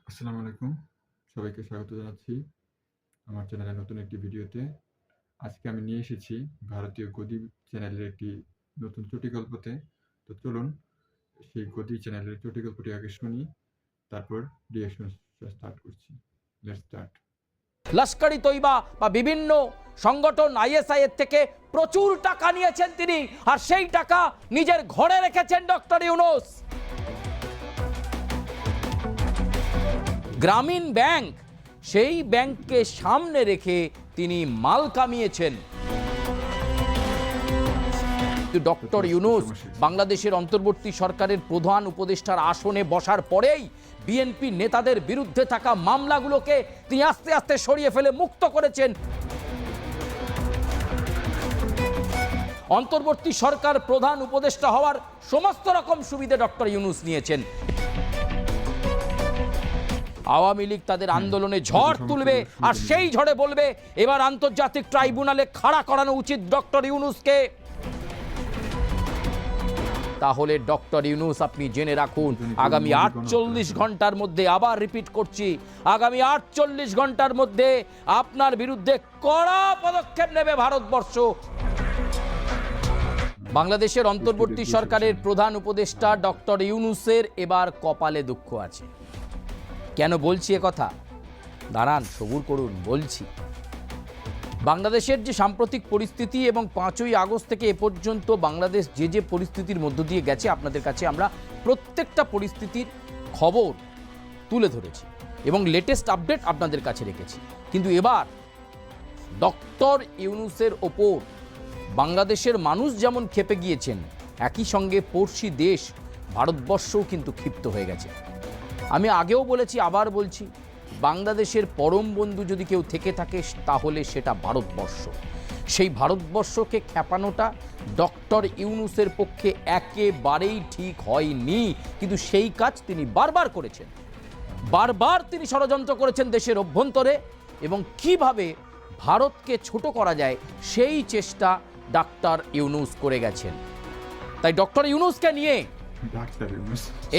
আসসালামু আলাইকুম। সবাইকে স্বাগত জানাচ্ছি আমার চ্যানেলের নতুন একটি ভিডিওতে। আজকে আমি নিয়ে এসেছি ভারতীয় গদি চ্যানেলের একটি নতুন চুটিগল্পতে। তো চলুন সেই গদি চ্যানেলের চুটিগল্পটি আগে শুনি, তারপর রিঅ্যাকশন স্টার্ট করছি। Let's start. লস্করি তৈবা বা বিভিন্ন সংগঠন আইএসআই এর থেকে প্রচুর টাকা নিয়েছেন তিনি, আর সেই টাকা নিজের ঘরে রেখেছেন ডক্টর ইউনূস। গ্রামীণ ব্যাংক, সেই ব্যাংককে সামনে রেখে তিনি মাল কামিয়েছেন। ডক্টর ইউনূস বাংলাদেশের অন্তর্বর্তী সরকারের প্রধান উপদেষ্টার আসনে বসার পরেই বিএনপি নেতাদের বিরুদ্ধে থাকা মামলাগুলোকে তিনি আস্তে আস্তে সরিয়ে ফেলে মুক্ত করেছেন। অন্তর্বর্তী সরকার প্রধান উপদেষ্টা হওয়ার সমস্ত রকম সুবিধা ডক্টর ইউনূস নিয়েছেন। আওয়ামী লীগ তাদের আন্দোলনে ঝড় তুলবে, আর সেই ঝড়ে বলবে এবার আন্তর্জাতিক ট্রাইব্যুনালে খাড়া করানো উচিত ডক্টর ইউনূসকে। তাহলে ডক্টর ইউনূস, আপনি জেনে রাখুন, আগামী 48 ঘন্টার মধ্যে, আবার রিপিট করছি, আগামী 48 ঘন্টার মধ্যে আপনার বিরুদ্ধে কড়া পদক্ষেপ নেবে ভারতবর্ষ। বাংলাদেশের অন্তর্বর্তী সরকারের প্রধান উপদেষ্টা ডক্টর ইউনূসের এবার কপালে দুঃখ আছে। কেন বলছি কথা? দাঁড়ান, সবুর করুন, বলছি। বাংলাদেশের যে সাম্প্রতিক পরিস্থিতি এবং 5ই আগস্ট থেকে এ পর্যন্ত বাংলাদেশ যে যে পরিস্থিতির মধ্য দিয়ে গেছে, আপনাদের কাছে আমরা প্রত্যেকটা পরিস্থিতির খবর তুলে ধরেছি এবং লেটেস্ট আপডেট আপনাদের কাছে রেখেছি। কিন্তু এবার ডক্টর ইউনূসের ওপর বাংলাদেশের মানুষ যেমন ক্ষেপে গিয়েছেন, একই সঙ্গে পড়শি দেশ ভারতবর্ষও কিন্তু ক্ষিপ্ত হয়ে গেছে। আমি আগেও বলেছি, আবার বলছি, বাংলাদেশের পরম বন্ধু যদি কেউ থেকে থাকে তাহলে সেটা ভারতবর্ষ। সেই ভারতবর্ষকে খেপানোটা ডক্টর ইউনূসের পক্ষে একেবারেই ঠিক হয়নি, কিন্তু সেই কাজ তিনি বারবার করেছেন। বারবার তিনি ষড়যন্ত্র করেছেন দেশের অভ্যন্তরে, এবং কিভাবে ভারতকে ছোট করা যায় সেই চেষ্টা ডক্টর ইউনূস করে গেছেন। তাই ডক্টর ইউনূসকে নিয়ে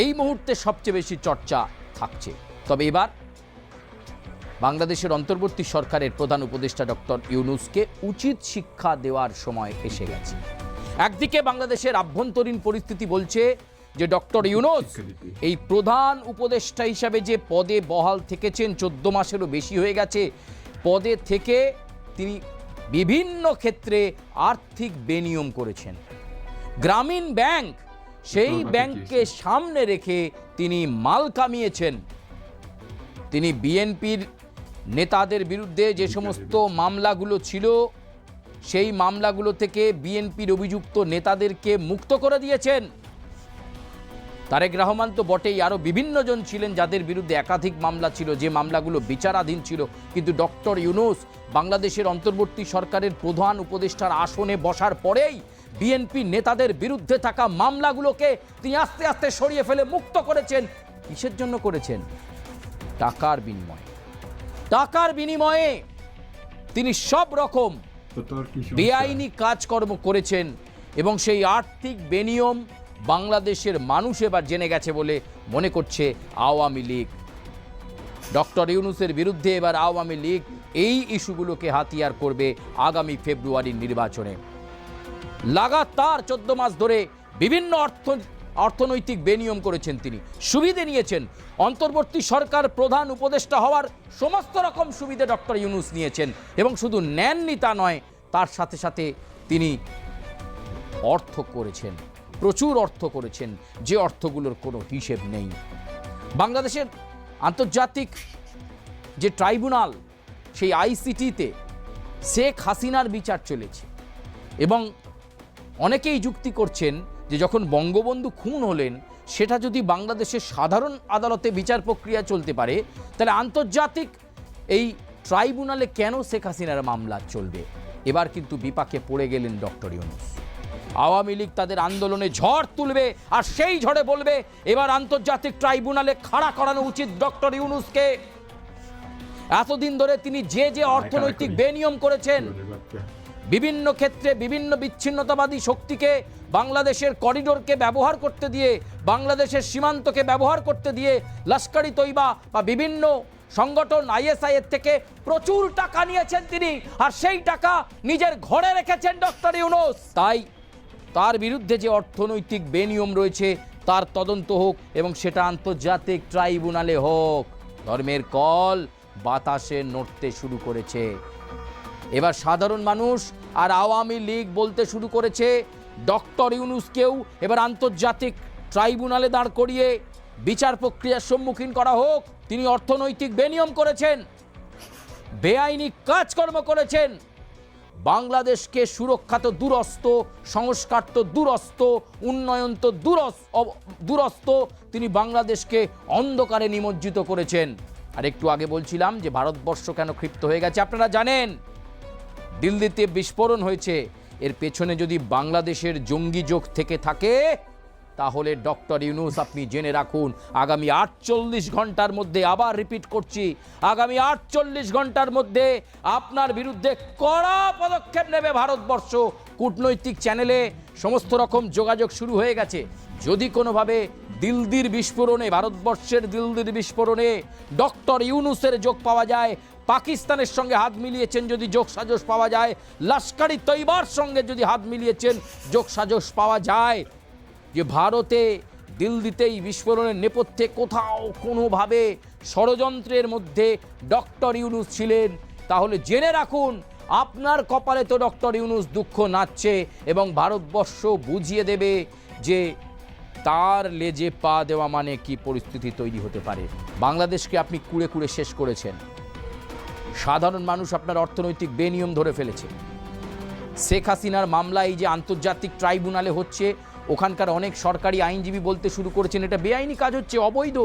এই মুহূর্তে সবচেয়ে বেশি চর্চা থাকছে। তবে এবার বাংলাদেশের অন্তর্বর্তী সরকারের প্রধান উপদেষ্টা ডক্টর ইউনূসকে উচিত শিক্ষা দেওয়ার সময় এসে গেছে। একদিকে বাংলাদেশের আভ্যন্তরীণ পরিস্থিতি বলছে যে ডক্টর ইউনূস এই প্রধান উপদেষ্টা হিসাবে যে পদে বহাল থেকেছেন, 14 মাসেরও বেশি হয়ে গেছে, পদে থেকে তিনি বিভিন্ন ক্ষেত্রে আর্থিক বেনিয়ম করেছেন। গ্রামীণ ব্যাংক, সেই ব্যাংককে সামনে রেখে তিনি মাল কামিয়েছেন। তিনি বিএনপির নেতাদের বিরুদ্ধে যে সমস্ত মামলাগুলো ছিল, সেই মামলাগুলো থেকে বিএনপির অভিযুক্ত নেতাদেরকে মুক্ত করে দিয়েছেন। তারেক রহমান তো বটেই, আরও বিভিন্ন জন ছিলেন যাদের বিরুদ্ধে একাধিক মামলা ছিল, যে মামলাগুলো বিচারাধীন ছিল। কিন্তু ডক্টর ইউনূস বাংলাদেশের অন্তর্বর্তী সরকারের প্রধান উপদেষ্টার আসনে বসার পরেই বিএনপি নেতাদের বিরুদ্ধে থাকা মামলাগুলোকে তিনি আস্তে আস্তে সরিয়ে ফেলে মুক্ত করেছেন। কিসের জন্য করেছেন? টাকার বিনিময়ে। টাকার বিনিময়ে তিনি সব রকম বেআইনি কাজকর্ম করেছেন, এবং সেই আর্থিক বেনিয়ম বাংলাদেশের মানুষ এবার জেনে গেছে বলে মনে করছে আওয়ামী লীগ। ডক্টর ইউনূসের বিরুদ্ধে এবার আওয়ামী লীগ এই ইস্যুগুলোকে হাতিয়ার করবে আগামী ফেব্রুয়ারির নির্বাচনে। লাগাতার 14 মাস ধরে বিভিন্ন অর্থনৈতিক বেনিয়ম করেছেন তিনি, সুবিধে নিয়েছেন। অন্তর্বর্তী সরকার প্রধান উপদেষ্টা হওয়ার সমস্ত রকম সুবিধা ডক্টর ইউনূস নিয়েছেন, এবং শুধু নেননি তা নয়, তার সাথে সাথে তিনি অর্থ করেছেন, প্রচুর অর্থ করেছেন, যে অর্থগুলোর কোনো হিসেব নেই। বাংলাদেশের আন্তর্জাতিক যে ট্রাইব্যুনাল, সেই আইসিটিতে শেখ হাসিনার বিচার চলেছে, এবং অনেকেই যুক্তি করছেন যে যখন বঙ্গবন্ধু খুন হলেন, সেটা যদি বাংলাদেশের সাধারণ আদালতে বিচার প্রক্রিয়া চলতে পারে, তাহলে আন্তর্জাতিক এই ট্রাইব্যুনালে কেন শেখ হাসিনার মামলা চলবে? এবার কিন্তু বিপাকে পড়ে গেলেন ডক্টর ইউনূস। আওয়ামী লীগ তাদের আন্দোলনে ঝড় তুলবে, আর সেই ঝড়ে বলবে এবার আন্তর্জাতিক ট্রাইব্যুনালে খাড়া করানো উচিত ডক্টর ইউনূসকে। এতদিন ধরে তিনি যে যে অর্থনৈতিক বেনিয়ম করেছেন, বিভিন্ন ক্ষেত্রে বিভিন্ন বিচ্ছিন্নতাবাদী শক্তিকে বাংলাদেশের করিডোরকে ব্যবহার করতে দিয়ে, বাংলাদেশের সীমান্তকে ব্যবহার করতে দিয়ে লস্করি তৈবা বা বিভিন্ন সংগঠন আইএসআই এর থেকে প্রচুর টাকা নিয়েছেন তিনি, আর সেই টাকা নিজের ঘরে রেখেছেন ডক্টর ইউনূস। তাই তার বিরুদ্ধে যে অর্থনৈতিক বেনিয়ম রয়েছে তার তদন্ত হোক, এবং সেটা আন্তর্জাতিক ট্রাইব্যুনালে হোক। ধর্মের কল বাতাসে নড়তে শুরু করেছে। এবার সাধারণ মানুষ আর আওয়ামী লীগ বলতে শুরু করেছে ডক্টর ইউনূসকেও এবার আন্তর্জাতিক ট্রাইব্যুনালে দাঁড় করিয়ে বিচার প্রক্রিয়ার সম্মুখীন করা হোক। তিনি অর্থনৈতিক বেনিয়ম করেছেন, বেআইনি কাজকর্ম করেছেন, বাংলাদেশকে সুরক্ষা তো দূরস্থ, সংস্কার তো দূরস্থ, উন্নয়ন তো দূরস্থ, তিনি বাংলাদেশকে অন্ধকারে নিমজ্জিত করেছেন। আর একটু আগে বলছিলাম যে ভারতবর্ষ কেন ক্ষিপ্ত হয়ে গেছে। আপনারা জানেন দিল্লিতে বিস্ফোরণ হয়েছে, এর পেছনে যদি বাংলাদেশের জঙ্গি যোগ থেকে থাকে তাহলে ডক্টর ইউনূস আপনি জেনে রাখুন আগামী 48 ঘন্টার মধ্যে, আবার রিপিট করছি, আগামী 48 ঘন্টার মধ্যে আপনার বিরুদ্ধে কড়া পদক্ষেপ নেবে ভারতবর্ষ। কূটনৈতিক চ্যানেলে সমস্ত রকম যোগাযোগ শুরু হয়ে গেছে। যদি কোনোভাবে দিল্লির বিস্ফোরণে, ভারতবর্ষের দিল্লির বিস্ফোরণে ডক্টর ইউনূসের যোগ পাওয়া যায়, পাকিস্তানের সঙ্গে হাত মিলিয়েছেন যদি যোগসাজশ পাওয়া যায়, লস্করি তৈবার সঙ্গে যদি হাত মিলিয়েছেন যোগসাজশ পাওয়া যায়, যে ভারতে দিল্লিতেই বিস্ফোরণের নেপথ্যে কোথাও কোনোভাবে ষড়যন্ত্রের মধ্যে ডক্টর ইউনূস ছিলেন, তাহলে জেনে রাখুন আপনার কপালে তো ডক্টর ইউনূস দুঃখ নাচছে, এবং ভারতবর্ষ বুঝিয়ে দেবে যে তার লেজে পা দেওয়া মানে কি পরিস্থিতি তৈরি হতে পারে। বাংলাদেশকে আপনি কুড়ে কুড়ে শেষ করেছেন। সাধারণ মানুষ আপনার অর্থনৈতিক বেনিয়ম ধরে ফেলেছে। শেখ হাসিনার মামলা এই যে আন্তর্জাতিক ট্রাইব্যুনালে হচ্ছে, ওখানকার অনেক সরকারি আইনজীবী বলতে শুরু করেছেন এটা বেআইনি কাজ হচ্ছে, অবৈধ।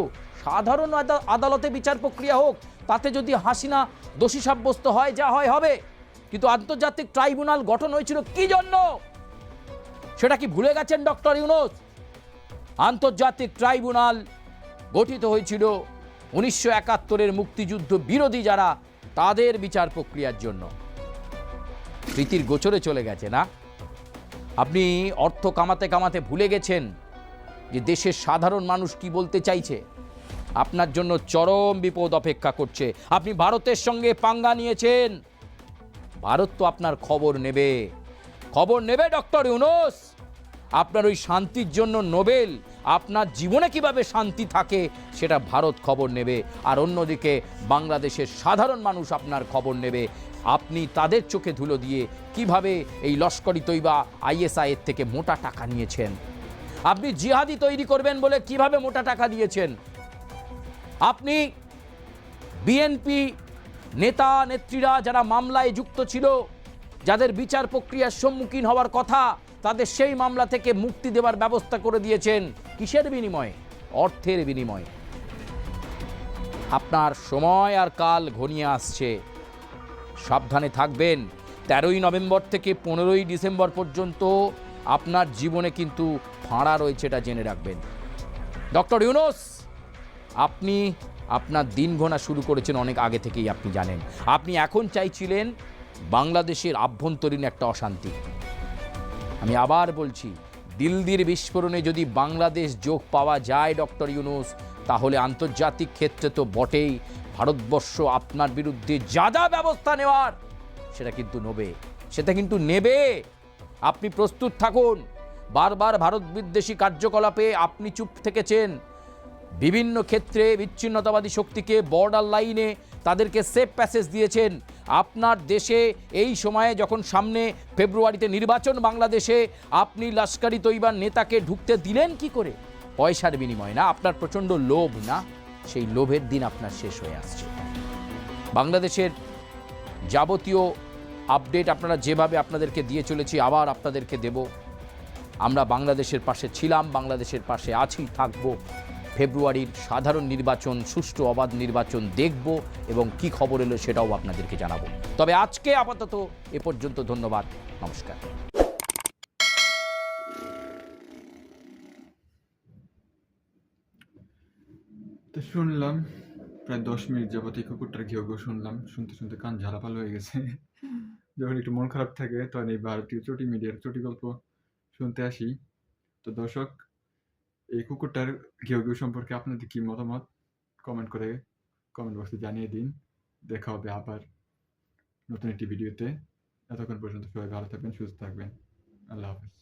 সাধারণ আদালতে বিচার প্রক্রিয়া হোক, তাতে যদি হাসিনা দোষী সাব্যস্ত হয়, যা হয় হবে। কিন্তু আন্তর্জাতিক ট্রাইব্যুনাল গঠন হয়েছিল কি জন্য, সেটা কি ভুলে গেছেন ডক্টর ইউনূস? আন্তর্জাতিক ট্রাইব্যুনাল গঠিত হয়েছিল 1971-এর মুক্তিযুদ্ধ বিরোধী যারা, তাদের বিচার প্রক্রিয়ার জন্য। স্মৃতির গোচরে চলে গেছে না? আপনি অর্থ কামাতে কামাতে ভুলে গেছেন যে দেশের সাধারণ মানুষ কি বলতে চাইছে। আপনার জন্য চরম বিপদ অপেক্ষা করছে। আপনি ভারতের সঙ্গে পাঙ্গা নিয়েছেন, ভারত তো আপনার খবর নেবে ডক্টর ইউনূস। আপনার ওই শান্তির জন্য নোবেল, আপনার জীবনে কিভাবে শান্তি থাকে সেটা ভারত খবর নেবে। আর অন্যদিকে বাংলাদেশের সাধারণ মানুষ আপনার খবর নেবে। আপনি তাদের চোখে ধুলো দিয়ে কিভাবে এই লস্করি তৈবা আইএসআই এর থেকে মোটা টাকা নিয়েছেন, আপনি জিহাদি তৈরি করবেন বলে কিভাবে মোটা টাকা দিয়েছেন, আপনি বিএনপি নেতা নেত্রীরা যারা মামলায় যুক্ত ছিল, যাদের বিচার প্রক্রিয়ার সম্মুখীন হওয়ার কথা, তাদের সেই মামলা থেকে মুক্তি দেওয়ার ব্যবস্থা করে দিয়েছেন। কিসের বিনিময়ে? অর্থের বিনিময়ে। আপনার সময় আর কাল ঘনিয়ে আসছে, সাবধানে থাকবেন। 13ই নভেম্বর থেকে 15ই ডিসেম্বর পর্যন্ত আপনার জীবনে কিন্তু ফাঁড়া রয়েছে, এটা জেনে রাখবেন। ডক্টর ইউনূস, আপনি আপনার দিন গোনা শুরু করেছেন অনেক আগে থেকেই, আপনি জানেন। আপনি এখন চাইছিলেন বাংলাদেশের আভ্যন্তরীণ একটা অশান্তি। আমি আবার বলছি, দিল্লির বিস্ফোরণে যদি বাংলাদেশ যোগ পাওয়া যায় ডক্টর ইউনূস, তাহলে আন্তর্জাতিক ক্ষেত্রে তো বটেই, ভারতবর্ষ আপনার বিরুদ্ধে যা যা ব্যবস্থা নেওয়ার সেটা কিন্তু নেবে। আপনি প্রস্তুত থাকুন। বারবার ভারত বিদ্বেষী কার্যকলাপে আপনি চুপ থেকেছেন। বিভিন্ন ক্ষেত্রে বিচ্ছিন্নতাবাদী শক্তিকে বর্ডার লাইনে তাদেরকে সেফ প্যাসেজ দিয়েছেন। আপনার দেশে এই সময়ে যখন সামনে ফেব্রুয়ারিতে নির্বাচন বাংলাদেশে, আপনি লস্করি তৈবার নেতাকে ঢুকতে দিলেন কি করে? পয়সার বিনিময় না, আপনার প্রচণ্ড লোভ না? সেই লোভের দিন আপনার শেষ হয়ে আসছে। বাংলাদেশের যাবতীয় আপডেট আপনারা যেভাবে আপনাদেরকে দিয়ে চলেছি, আবার আপনাদেরকে দেব। আমরা বাংলাদেশের পাশে ছিলাম, বাংলাদেশের পাশে আছি, থাকবো। ফেব্রুয়ারির সাধারণ নির্বাচন, সুষ্ঠু অবাধ নির্বাচন দেখব এবং কি খবর এলো সেটাও আপনাদেরকে জানাবো। তবে আজকে আপাতত এ পর্যন্ত। ধন্যবাদ, নমস্কার। তো শুনলাম প্রায় 10 মিনিট যাবত এই কুকুরটার ঘেউ ঘেউ শুনলাম, শুনতে শুনতে কান ঝালাপালা হয়ে গেছে। যখন একটু মন খারাপ থাকে তখন এই ভারতীয় চটি মিডিয়ার চটি গল্প শুনতে আসি। তো দর্শক, এই কুকুরটার ঘেউ ঘেউ সম্পর্কে আপনাদের কি মতামত কমেন্ট করে কমেন্ট বক্সে জানিয়ে দিন। দেখা হবে আবার নতুন একটি ভিডিওতে। এতক্ষণ পর্যন্ত সবাই ভালো থাকবেন, সুস্থ থাকবেন। আল্লাহ হাফেজ।